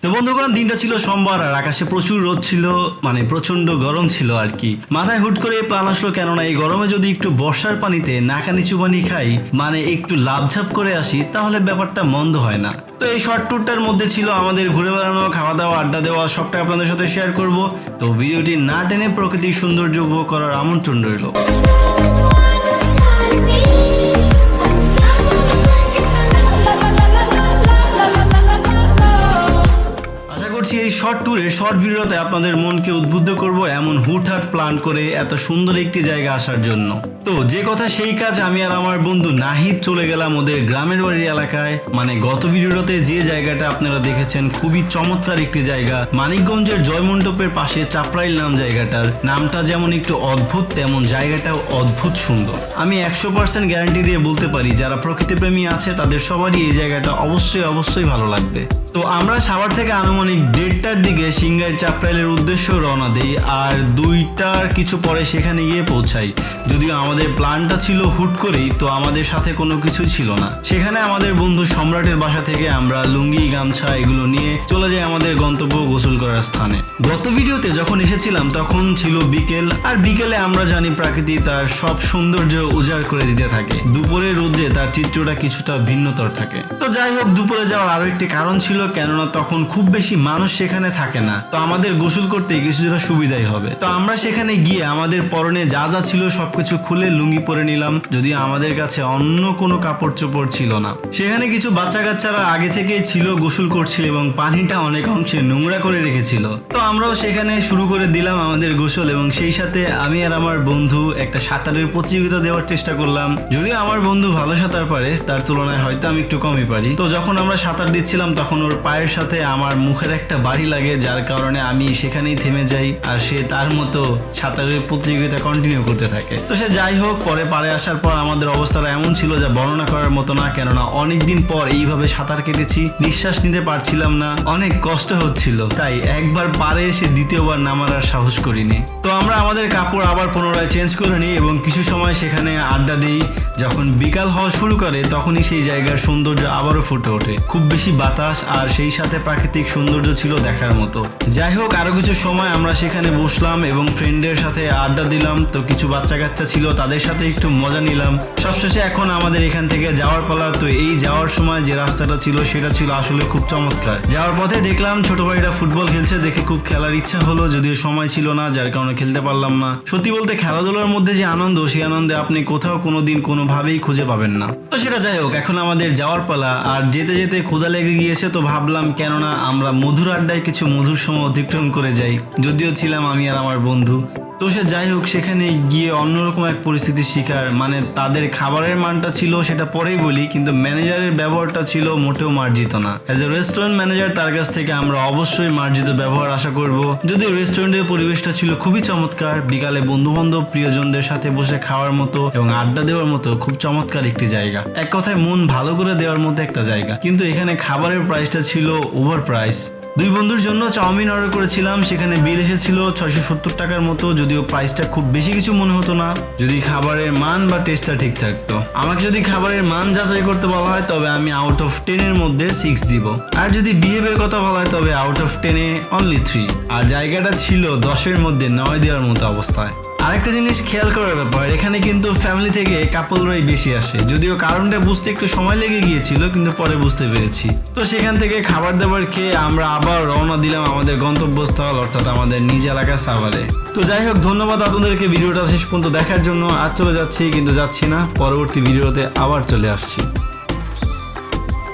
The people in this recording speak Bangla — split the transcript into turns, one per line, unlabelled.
তো বন্ধুগণ, দিনটা ছিল সোমবার আর আকাশে প্রচুর রোদ ছিল, মানে প্রচন্ড গরম ছিল আর কি। মাথায় হুট করে প্ল্যান আসলো, কেননা এই গরমে যদি একটু বর্ষার পানিতে নাকা নিচু পানি খাই, মানে একটু লাভঝাপ করে আসি, তাহলে ব্যাপারটা মন্দ হয় না। তো এই শর্ট ট্যুরটার মধ্যে ছিল আমাদের ঘুরে বেড়ানো, খাওয়া দাওয়া, আড্ডা দেওয়া, সবটা আপনাদের সাথে শেয়ার করব। তো ভিডিওটি না টেনে প্রকৃতির সৌন্দর্য উপভোগ করার আমন্ত্রণ রইল। এই শর্ট ট্যুরে শর্ট ভিডিওতে আপনাদের মনকে উদ্বুদ্ধ করব এমন হুটহাট প্ল্যান করে এত সুন্দর একটি জায়গা আসার জন্য। তো যে কথা সেই কাজ, আমি আর আমার বন্ধু নাহিদ চলে গেলাম ওদের গ্রামের বাড়ির এলাকায়। মানে গত ভিডিওতে যে জায়গাটা আপনারা দেখেছেন, খুবই চমৎকার একটি জায়গা, মানিকগঞ্জের জয়মণ্ডপের পাশে চাপড়াইল নাম জায়গাটার। নামটা যেমন একটু অদ্ভুত, তেমন জায়গাটাও অদ্ভুত সুন্দর। আমি 100% গ্যারান্টি দিয়ে বলতে পারি, যারা প্রকৃতিপ্রেমী আছে তাদের সবারই এই জায়গাটা অবশ্যই ভালো লাগবে। তো আমরা সাভার থেকে আনুমানিক 1:30টার দিকে সিংগাইর চাপড়াইলের উদ্দেশ্য রওনা দিই, আর 2টার কিছু পরে সেখানে গিয়ে পৌঁছাই। যদিও আমাদের প্ল্যানটা ছিল হুট করেই, তো আমাদের সাথে কোনো কিছুই ছিল না। সেখানে আমাদের বন্ধু সম্রাটের বাসা থেকে আমরা লুঙ্গি, গামছা এগুলো নিয়ে চলে যাই আমাদের গন্তব্য গোসল করার স্থানে। গত ভিডিওতে যখন এসেছিলাম তখন ছিল বিকেল, আর বিকেলে আমরা জানি প্রকৃতি তার সব সৌন্দর্য উজাড় করে দিতে থাকে। দুপুরের রোদে তার চিত্রটা কিছুটা ভিন্নতর থাকে। তো যাই হোক, দুপুরে যাওয়ার আরো একটি কারণ ছিল, কেননা তখন খুব বেশি মানুষ সেখানে থাকে না, তো আমাদের গোসল করতে কিছুটা সুবিধাই হবে। তো আমরা সেখানে গিয়ে আমাদের পরনে যা যা ছিল সবকিছু খুলে লুঙ্গি পরে নিলাম, যদিও আমাদের কাছে অন্য কোনো কাপড় চোপড় ছিল না। সেখানে কিছু বাচ্চা কাচ্চারা আগে থেকেই ছিল, গোসল করছিল এবং পানিটা অনেক অংশে নোংরা করে রেখেছিল। তো আমরাও সেখানে শুরু করে দিলাম আমাদের গোসল, এবং সেই সাথে আমি আর আমার বন্ধু একটা সাঁতারের প্রতিযোগিতা দেওয়ার চেষ্টা করলাম। যদিও আমার বন্ধু ভালো সাঁতার পারে, তার তুলনায় হয়তো আমি একটু কমই পারি। তো যখন আমরা সাঁতার দিচ্ছিলাম তখন ওর পায়ের সাথে আমার মুখের একটা বাড়ি লাগে, যার কারণে আমি সেখানেই থেমে যাই, আর সে তার মতো সাঁতারের প্রতিযোগিতা কন্টিনিউ করতে থাকে। তো সে যাই হোক, পরে পাড়ে আসার পর আমাদের অবস্থাটা এমন ছিল যা বর্ণনা করার মতো না, কেননা অনেকদিন পর এইভাবে সাঁতার কেটেছি, নিঃশ্বাস নিতে পারছিলাম না, অনেক কষ্ট হচ্ছিল। তাই একবার পাড়ে এসে দ্বিতীয়বার নামার আর সাহস করিনি। তো আমরা আমাদের কাপড় আবার পুনরায় চেঞ্জ করে নিই এবং কিছু সময় সেখানে আড্ডা দিই। যখন বিকাল হওয়া শুরু করে তখনই সেই জায়গার সৌন্দর্য আবারও ফুটে ওঠে। খুব বেশি বাতাস আর সেই সাথে প্রাকৃতিক সৌন্দর্য ছিল দেখার মতো। যাই হোক, আরো কিছু সময় আমরা সেখানে বসলাম এবং ফ্রেন্ডের সাথে আড্ডা দিলাম। তো কিছু বাচ্চা কাচ্চা ছিল, তাদের সাথে একটু মজা নিলাম। সবশেষে এখন আমাদের এখান থেকে যাওয়ার পালা। তো এই যাওয়ার সময় যে রাস্তাটা ছিল সেটা ছিল আসলে খুব চমৎকার। যাওয়ার পথে দেখলাম ছোট ভাইরা ফুটবল খেলছে, দেখে খুব খেলার ইচ্ছা হলো, যদিও সময় ছিল না, যার কারণে খেলতে পারলাম না। সত্যি বলতে খেলাধুলার মধ্যে যে আনন্দ, সেই আনন্দে আপনি কোথাও কোনোদিন কোনোভাবেই খুঁজে পাবেন না। তো সেটা যাই হোক, এখন আমাদের যাওয়ার পালা। আর যেতে যেতে ক্ষুধা লেগে গিয়েছে, তো ভাবলাম কেননা আমরা মধুর আড্ডায় কিছু মধুর সময় অতিক্রম করে যাই। যদিও ছিলাম আমি আর আমার বন্ধু। তো সে যাই হোক, সেখানে গিয়ে অন্যরকম এক পরিস্থিতির শিকার। মানে তাদের খাবারের মানটা ছিল সেটা পরেই বলি, কিন্তু ম্যানেজারের ব্যবহারটা ছিল মোটেও মার্জিত না। অ্যাজ এ রেস্টুরেন্ট ম্যানেজার, তার কাছ থেকে আমরা অবশ্যই মার্জিত ব্যবহার আশা করব। যদিও রেস্টুরেন্টের পরিবেশটা ছিল খুবই চমৎকার, বিকালে বন্ধু বান্ধব প্রিয়জনদের সাথে বসে খাওয়ার মতো এবং আড্ডা দেওয়ার মতো খুব চমৎকার একটি জায়গা। এক কথায় মন ভালো করে দেওয়ার মতো একটা জায়গা। কিন্তু এখানে খাবারের প্রাইসটা ছিল ওভার প্রাইস। দুই বন্ধুর জন্য চাউমিন অর্ডার করেছিলাম, সেখানে বিল এসেছিল 670 টাকার মতো। যদিও প্রাইসটা খুব বেশি কিছু মনে হতো না, যদি খাবারের মান বা টেস্টটা ঠিক থাকতো। আমাকে যদি খাবারের মান যাচাই করতে বলা হয় তবে আমি আউট অফ 10 এর মধ্যে 6 দিব, আর যদি বিহেভের কথা বলা হয় তবে আউট অফ 10 এ অনলি 3। আর জায়গাটা ছিল 10-এর মধ্যে 9 দেওয়ার মতো অবস্থায়। আরেকটা জিনিস খেয়াল করার ব্যাপার, এখানে কিন্তু ফ্যামিলি থেকে কাপলরাই বেশি আসে। যদিও কারণটা বুঝতে একটু সময় লেগে গিয়েছিল, কিন্তু পরে বুঝতে পেরেছি। তো সেখান থেকে খাবার দাবার খেয়ে আমরা আবার রওনা দিলাম আমাদের গন্তব্যস্থল, অর্থাৎ আমাদের নিজ এলাকা সাভারে। তো যাই হোক, ধন্যবাদ আপনাদেরকে ভিডিওটা শেষ পর্যন্ত দেখার জন্য। আজ চলে যাচ্ছি, কিন্তু যাচ্ছি না, পরবর্তী ভিডিওতে আবার চলে আসছি।